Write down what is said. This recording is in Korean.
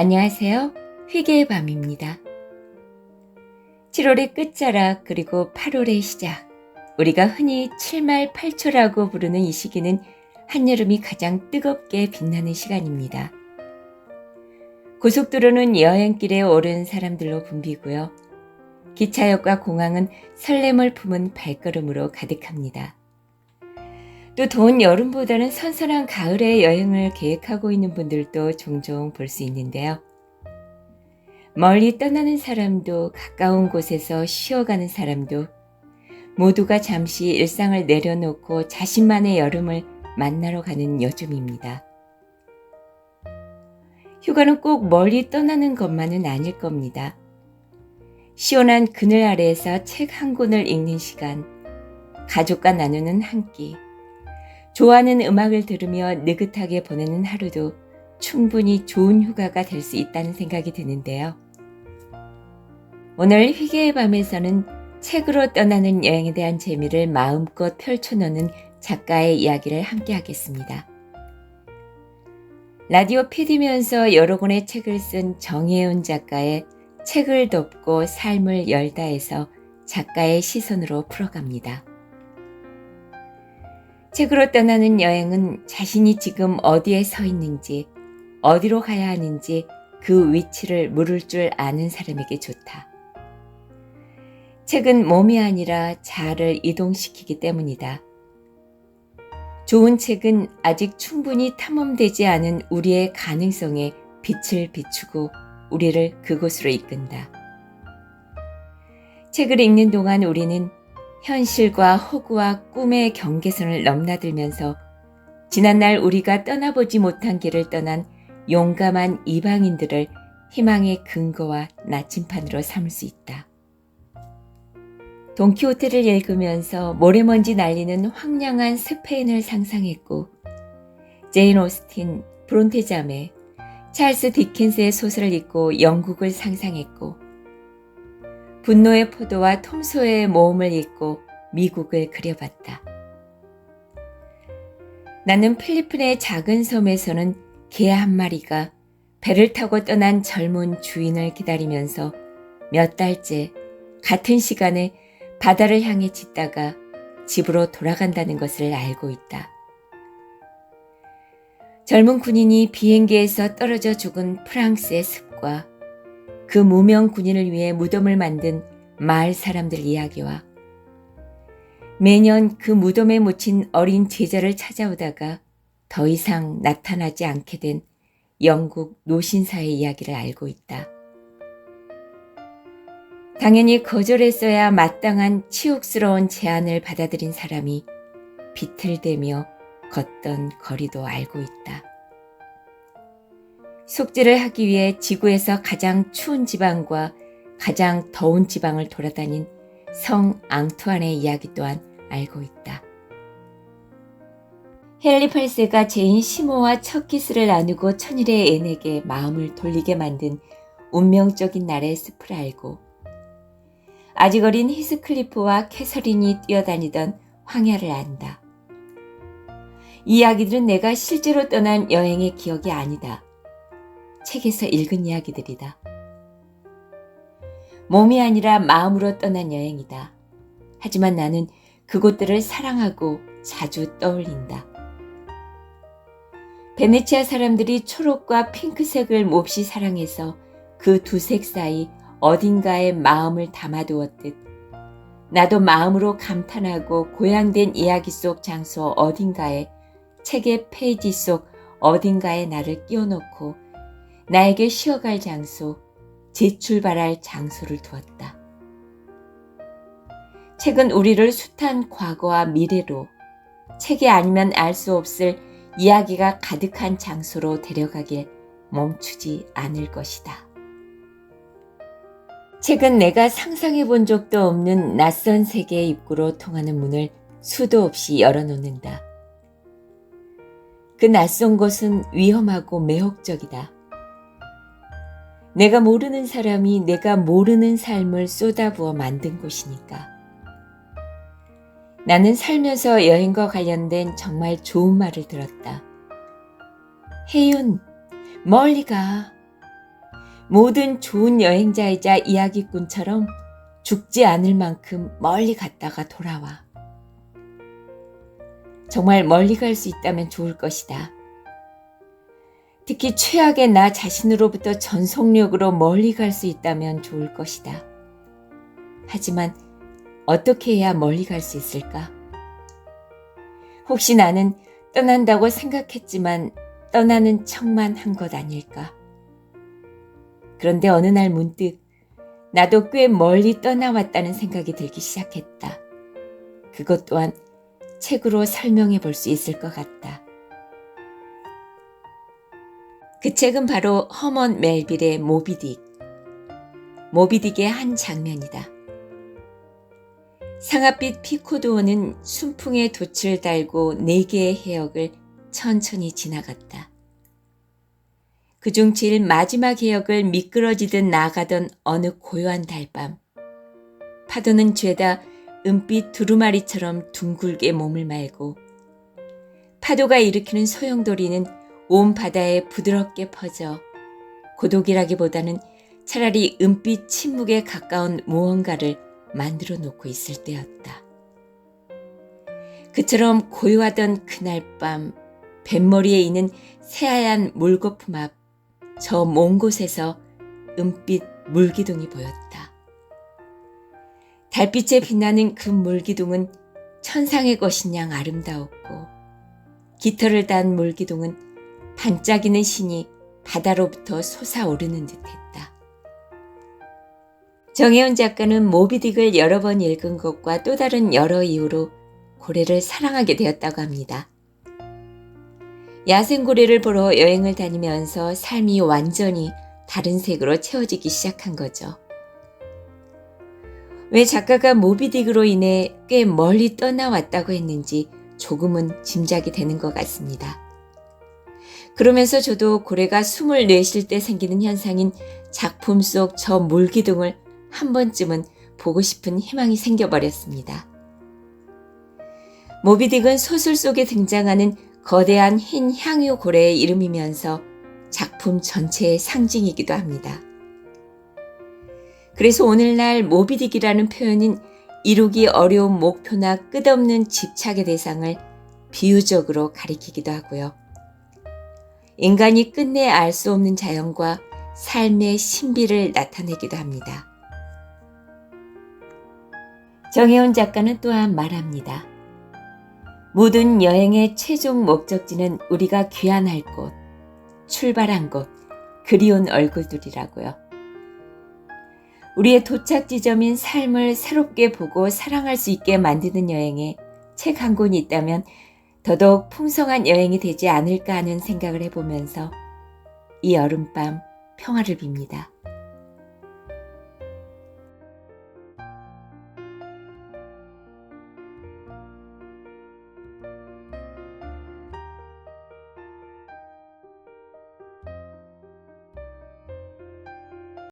안녕하세요. 회개의 밤입니다. 7월의 끝자락 그리고 8월의 시작. 우리가 흔히 7말 8초라고 부르는 이 시기는 한여름이 가장 뜨겁게 빛나는 시간입니다. 고속도로는 여행길에 오른 사람들로 붐비고요. 기차역과 공항은 설렘을 품은 발걸음으로 가득합니다. 또 더운 여름보다는 선선한 가을에 여행을 계획하고 있는 분들도 종종 볼 수 있는데요. 멀리 떠나는 사람도 가까운 곳에서 쉬어가는 사람도 모두가 잠시 일상을 내려놓고 자신만의 여름을 만나러 가는 요즘입니다. 휴가는 꼭 멀리 떠나는 것만은 아닐 겁니다. 시원한 그늘 아래에서 책 한 권을 읽는 시간, 가족과 나누는 한 끼, 좋아하는 음악을 들으며 느긋하게 보내는 하루도 충분히 좋은 휴가가 될 수 있다는 생각이 드는데요. 오늘 회개의 밤에서는 책으로 떠나는 여행에 대한 재미를 마음껏 펼쳐놓는 작가의 이야기를 함께 하겠습니다. 라디오 PD면서 여러 권의 책을 쓴 정혜은 작가의 책을 덮고 삶을 열다에서 작가의 시선으로 풀어갑니다. 책으로 떠나는 여행은 자신이 지금 어디에 서 있는지, 어디로 가야 하는지 그 위치를 물을 줄 아는 사람에게 좋다. 책은 몸이 아니라 자아를 이동시키기 때문이다. 좋은 책은 아직 충분히 탐험되지 않은 우리의 가능성에 빛을 비추고 우리를 그곳으로 이끈다. 책을 읽는 동안 우리는 현실과 허구와 꿈의 경계선을 넘나들면서 지난날 우리가 떠나보지 못한 길을 떠난 용감한 이방인들을 희망의 근거와 나침판으로 삼을 수 있다. 돈키호테를 읽으면서 모래먼지 날리는 황량한 스페인을 상상했고 제인 오스틴, 브론테 자매, 찰스 디킨스의 소설을 읽고 영국을 상상했고 분노의 포도와 톰 소여의 모험을 읽고 미국을 그려봤다. 나는 필리핀의 작은 섬에서는 개 한 마리가 배를 타고 떠난 젊은 주인을 기다리면서 몇 달째 같은 시간에 바다를 향해 짖다가 집으로 돌아간다는 것을 알고 있다. 젊은 군인이 비행기에서 떨어져 죽은 프랑스의 습과 그 무명 군인을 위해 무덤을 만든 마을 사람들 이야기와 매년 그 무덤에 묻힌 어린 제자를 찾아오다가 더 이상 나타나지 않게 된 영국 노신사의 이야기를 알고 있다. 당연히 거절했어야 마땅한 치욕스러운 제안을 받아들인 사람이 비틀대며 걷던 거리도 알고 있다. 속죄를 하기 위해 지구에서 가장 추운 지방과 가장 더운 지방을 돌아다닌 성 앙투안의 이야기 또한 알고 있다. 헨리 8세가 제인 시모와 첫 키스를 나누고 천일의 앤에게 마음을 돌리게 만든 운명적인 날의 숲을 알고 아직 어린 히스클리프와 캐서린이 뛰어다니던 황야를 안다. 이 이야기들은 내가 실제로 떠난 여행의 기억이 아니다. 책에서 읽은 이야기들이다. 몸이 아니라 마음으로 떠난 여행이다. 하지만 나는 그곳들을 사랑하고 자주 떠올린다. 베네치아 사람들이 초록과 핑크색을 몹시 사랑해서 그 두 색 사이 어딘가에 마음을 담아두었듯 나도 마음으로 감탄하고 고향된 이야기 속 장소 어딘가에 책의 페이지 속 어딘가에 나를 끼워놓고 나에게 쉬어갈 장소, 재출발할 장소를 두었다. 책은 우리를 숱한 과거와 미래로 책이 아니면 알 수 없을 이야기가 가득한 장소로 데려가길 멈추지 않을 것이다. 책은 내가 상상해 본 적도 없는 낯선 세계의 입구로 통하는 문을 수도 없이 열어놓는다. 그 낯선 곳은 위험하고 매혹적이다. 내가 모르는 사람이 내가 모르는 삶을 쏟아부어 만든 곳이니까. 나는 살면서 여행과 관련된 정말 좋은 말을 들었다. 혜윤, 멀리 가. 모든 좋은 여행자이자 이야기꾼처럼 죽지 않을 만큼 멀리 갔다가 돌아와. 정말 멀리 갈 수 있다면 좋을 것이다. 특히 최악의 나 자신으로부터 전속력으로 멀리 갈 수 있다면 좋을 것이다. 하지만 어떻게 해야 멀리 갈 수 있을까? 혹시 나는 떠난다고 생각했지만 떠나는 척만 한 것 아닐까? 그런데 어느 날 문득 나도 꽤 멀리 떠나왔다는 생각이 들기 시작했다. 그것 또한 책으로 설명해 볼 수 있을 것 같다. 그 책은 바로 허먼 멜빌의 모비딕. 모비딕의 한 장면이다. 상아빛 피코도어는 순풍에 돛을 달고 4개의 해역을 천천히 지나갔다. 그중 제일 마지막 해역을 미끄러지듯 나가던 어느 고요한 달밤, 파도는 죄다 은빛 두루마리처럼 둥글게 몸을 말고 파도가 일으키는 소용돌이는 온 바다에 부드럽게 퍼져 고독이라기보다는 차라리 은빛 침묵에 가까운 무언가를 만들어 놓고 있을 때였다. 그처럼 고요하던 그날 밤 뱃머리에 있는 새하얀 물거품 앞 저 먼 곳에서 은빛 물기둥이 보였다. 달빛에 빛나는 그 물기둥은 천상의 것인 양 아름다웠고 깃털을 단 물기둥은 반짝이는 신이 바다로부터 솟아오르는 듯했다. 정혜원 작가는 모비딕을 여러 번 읽은 것과 또 다른 여러 이유로 고래를 사랑하게 되었다고 합니다. 야생고래를 보러 여행을 다니면서 삶이 완전히 다른 색으로 채워지기 시작한 거죠. 왜 작가가 모비딕으로 인해 꽤 멀리 떠나왔다고 했는지 조금은 짐작이 되는 것 같습니다. 그러면서 저도 고래가 숨을 내쉴 때 생기는 현상인 작품 속 저 물기둥을 한 번쯤은 보고 싶은 희망이 생겨버렸습니다. 모비딕은 소설 속에 등장하는 거대한 흰 향유 고래의 이름이면서 작품 전체의 상징이기도 합니다. 그래서 오늘날 모비딕이라는 표현은 이루기 어려운 목표나 끝없는 집착의 대상을 비유적으로 가리키기도 하고요. 인간이 끝내 알 수 없는 자연과 삶의 신비를 나타내기도 합니다. 정혜원 작가는 또한 말합니다. 모든 여행의 최종 목적지는 우리가 귀환할 곳, 출발한 곳, 그리운 얼굴들이라고요. 우리의 도착 지점인 삶을 새롭게 보고 사랑할 수 있게 만드는 여행에 책 한 권이 있다면 더더욱 풍성한 여행이 되지 않을까 하는 생각을 해보면서 이 여름밤 평화를 빕니다.